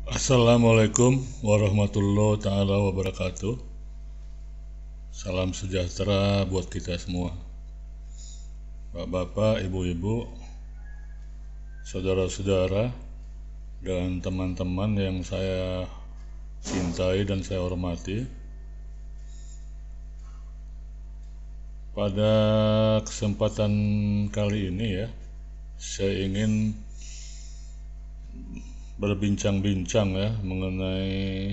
Assalamualaikum warahmatullahi taala wabarakatuh. Salam sejahtera buat kita semua. Bapak-bapak, ibu-ibu, saudara-saudara, dan teman-teman yang saya cintai dan saya hormati. Pada kesempatan kali ini saya ingin berbincang-bincang mengenai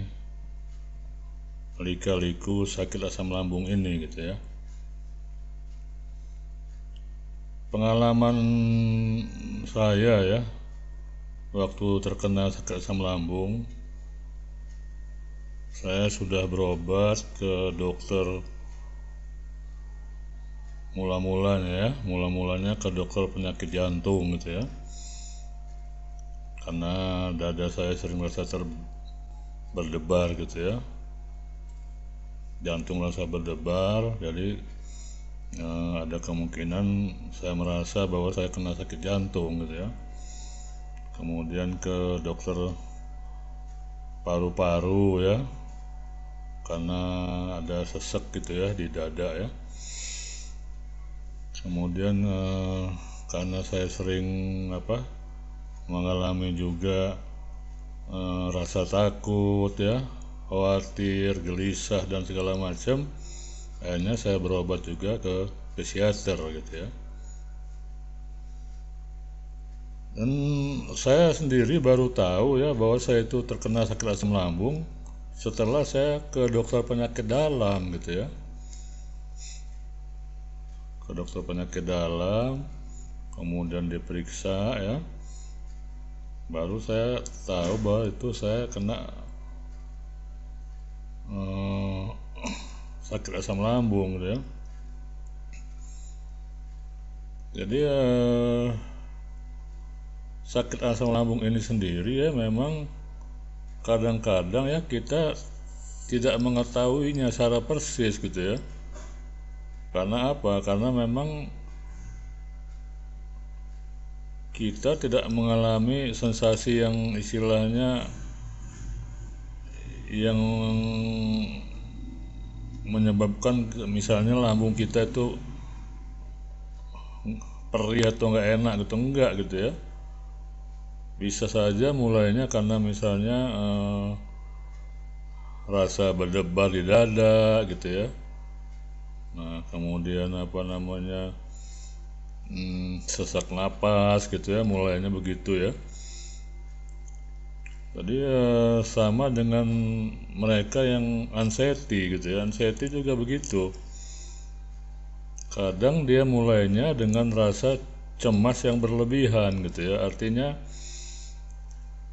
lika-liku sakit asam lambung ini gitu ya. Pengalaman saya waktu terkena sakit asam lambung, saya sudah berobat ke dokter mulanya ke dokter penyakit jantung gitu ya. Karena dada saya sering merasa berdebar gitu ya, jantung merasa berdebar, jadi ada kemungkinan saya merasa bahwa saya kena sakit jantung gitu ya. Kemudian ke dokter paru-paru ya, karena ada sesek gitu ya di dada ya. Kemudian karena saya sering mengalami juga rasa takut ya, khawatir, gelisah dan segala macam, akhirnya saya berobat juga ke psikiater gitu ya. Dan saya sendiri baru tahu ya bahwa saya itu terkena sakit asam lambung setelah saya ke dokter penyakit dalam gitu ya. Ke dokter penyakit dalam, kemudian diperiksa ya, baru saya tahu bahwa itu saya kena sakit asam lambung gitu ya. Jadi sakit asam lambung ini sendiri ya memang kadang-kadang ya kita tidak mengetahuinya secara persis gitu ya. Karena apa? Karena memang kita tidak mengalami sensasi yang istilahnya yang menyebabkan misalnya lambung kita itu perih atau nggak enak gitu, enggak gitu ya. Bisa saja mulainya karena misalnya rasa berdebar di dada gitu ya. Nah kemudian sesak napas gitu ya, mulainya begitu ya. Jadi sama dengan mereka yang anxiety gitu ya, anxiety juga begitu. Kadang dia mulainya dengan rasa cemas yang berlebihan gitu ya, artinya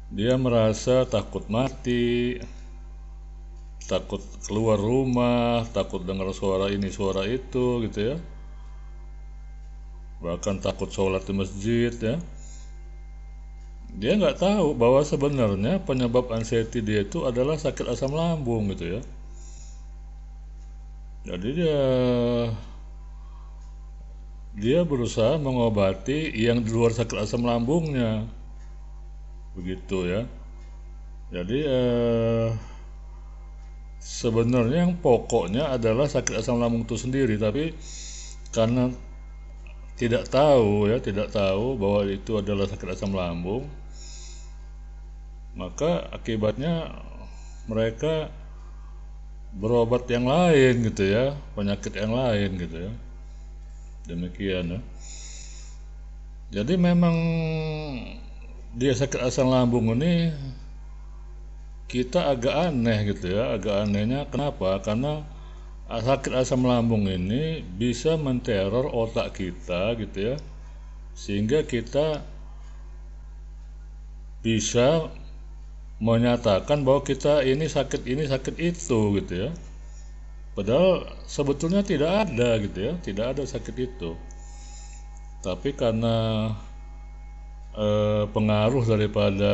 dia merasa takut mati, takut keluar rumah, takut dengar suara ini suara itu gitu ya, bahkan takut sholat di masjid ya. Dia nggak tahu bahwa sebenarnya penyebab anxiety dia itu adalah sakit asam lambung gitu ya. Jadi dia berusaha mengobati yang di luar sakit asam lambungnya, begitu ya. Jadi sebenarnya yang pokoknya adalah sakit asam lambung itu sendiri, tapi karena tidak tahu bahwa itu adalah sakit asam lambung, maka akibatnya mereka berobat yang lain gitu ya, penyakit yang lain gitu ya. Demikian ya. Jadi memang dia sakit asam lambung ini kita agak aneh gitu ya. Agak anehnya kenapa? Karena sakit asam lambung ini bisa menteror otak kita gitu ya, sehingga kita bisa menyatakan bahwa kita ini sakit itu gitu ya. Padahal sebetulnya tidak ada gitu ya, tidak ada sakit itu. Tapi karena pengaruh daripada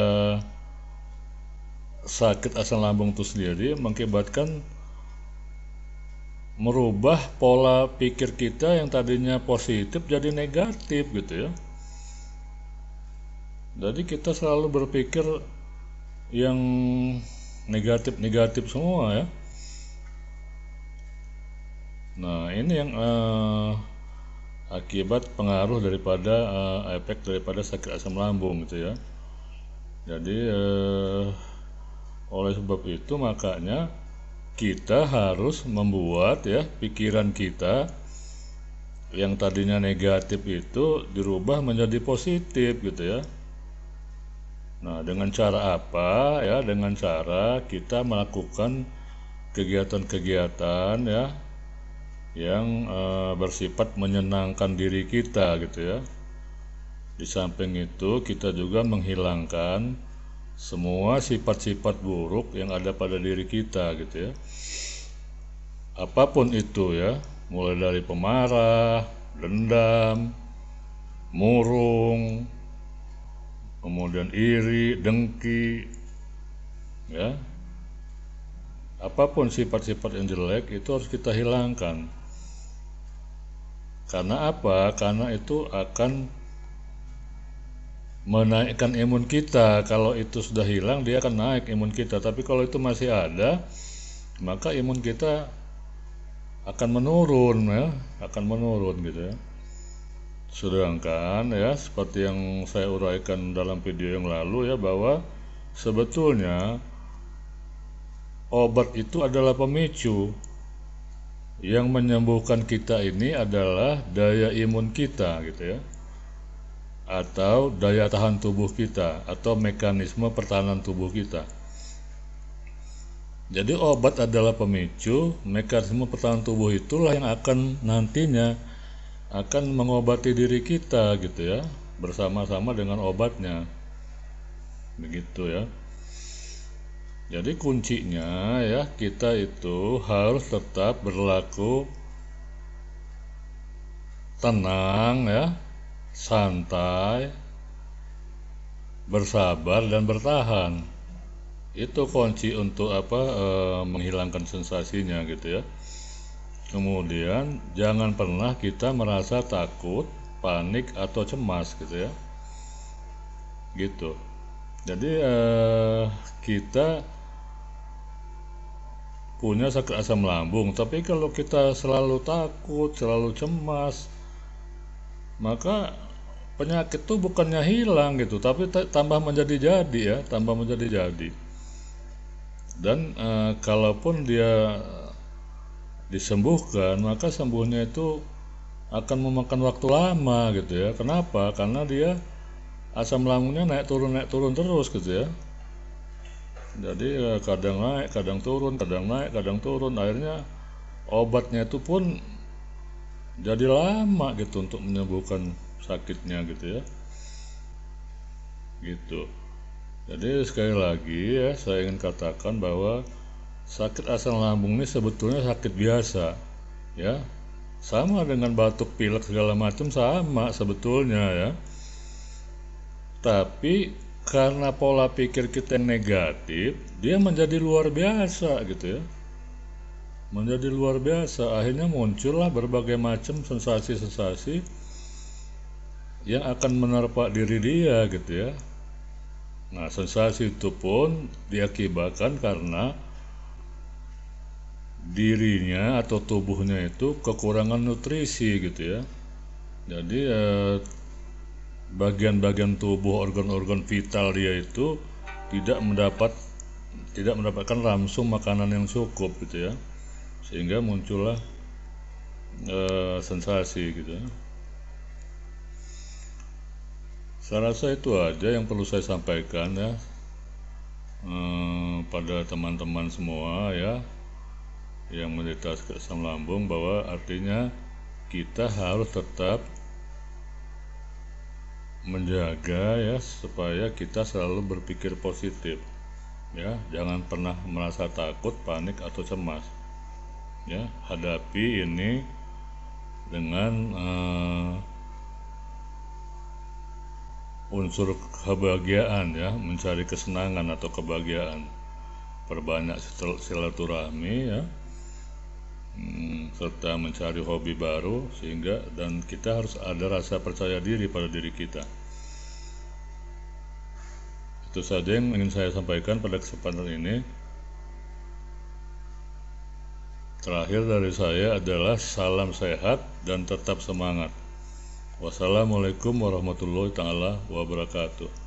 sakit asam lambung itu sendiri mengakibatkan merubah pola pikir kita yang tadinya positif jadi negatif gitu ya. Jadi kita selalu berpikir yang negatif-negatif semua ya. Nah, ini yang akibat pengaruh daripada efek daripada sakit asam lambung gitu ya. Jadi oleh sebab itu makanya kita harus membuat ya pikiran kita yang tadinya negatif itu dirubah menjadi positif gitu ya. Nah, dengan cara apa ya? Dengan cara kita melakukan kegiatan-kegiatan ya yang bersifat menyenangkan diri kita gitu ya. Di samping itu kita juga menghilangkan semua sifat-sifat buruk yang ada pada diri kita gitu ya. Apapun itu ya, mulai dari pemarah, dendam, murung, kemudian iri, dengki, ya. Apapun sifat-sifat yang jelek itu harus kita hilangkan. Karena apa? Karena itu akan menaikkan imun kita. Kalau itu sudah hilang, dia akan naik imun kita. Tapi kalau itu masih ada, maka imun kita akan menurun ya, akan menurun gitu ya. Sedangkan ya seperti yang saya uraikan dalam video yang lalu ya, bahwa sebetulnya obat itu adalah pemicu. Yang menyembuhkan kita ini adalah daya imun kita gitu ya, atau daya tahan tubuh kita, atau mekanisme pertahanan tubuh kita. Jadi obat adalah pemicu, mekanisme pertahanan tubuh itulah yang akan nantinya akan mengobati diri kita gitu ya, bersama-sama dengan obatnya. Begitu ya. Jadi kuncinya ya, kita itu harus tetap berlaku tenang ya, santai, bersabar dan bertahan. Itu kunci untuk menghilangkan sensasinya gitu ya. Kemudian jangan pernah kita merasa takut, panik atau cemas gitu ya. Gitu. Jadi kita punya sakit asam lambung, tapi kalau kita selalu takut, selalu cemas, maka penyakit itu bukannya hilang gitu, tapi tambah menjadi-jadi ya, tambah menjadi-jadi. Dan kalaupun dia disembuhkan, maka sembuhnya itu akan memakan waktu lama gitu ya. Kenapa? Karena dia asam lambungnya naik turun terus gitu ya. Jadi kadang naik, kadang turun, kadang naik, kadang turun. Akhirnya obatnya itu pun jadi lama gitu untuk menyembuhkan sakitnya gitu ya. Gitu. Jadi sekali lagi ya, saya ingin katakan bahwa sakit asam lambung ini sebetulnya sakit biasa ya. Sama dengan batuk, pilek segala macam, sama sebetulnya ya. Tapi karena pola pikir kita yang negatif, dia menjadi luar biasa gitu ya. Menjadi luar biasa, akhirnya muncullah berbagai macam sensasi-sensasi yang akan menerpa diri dia gitu ya. Nah, sensasi itu pun diakibatkan karena dirinya atau tubuhnya itu kekurangan nutrisi gitu ya. Jadi bagian-bagian tubuh, organ-organ vital dia itu tidak mendapatkan ransum makanan yang cukup gitu ya, sehingga muncullah sensasi gitu ya. Saya rasa itu aja yang perlu saya sampaikan ya, pada teman-teman semua ya yang menderita asam lambung, bahwa artinya kita harus tetap menjaga ya supaya kita selalu berpikir positif ya, jangan pernah merasa takut, panik atau cemas ya. Hadapi ini dengan unsur kebahagiaan ya, mencari kesenangan atau kebahagiaan, perbanyak silaturahmi ya, serta mencari hobi baru, sehingga dan kita harus ada rasa percaya diri pada diri kita. Itu saja yang ingin saya sampaikan pada kesempatan ini. Terakhir dari saya adalah salam sehat dan tetap semangat. Wassalamualaikum warahmatullahi taala wabarakatuh.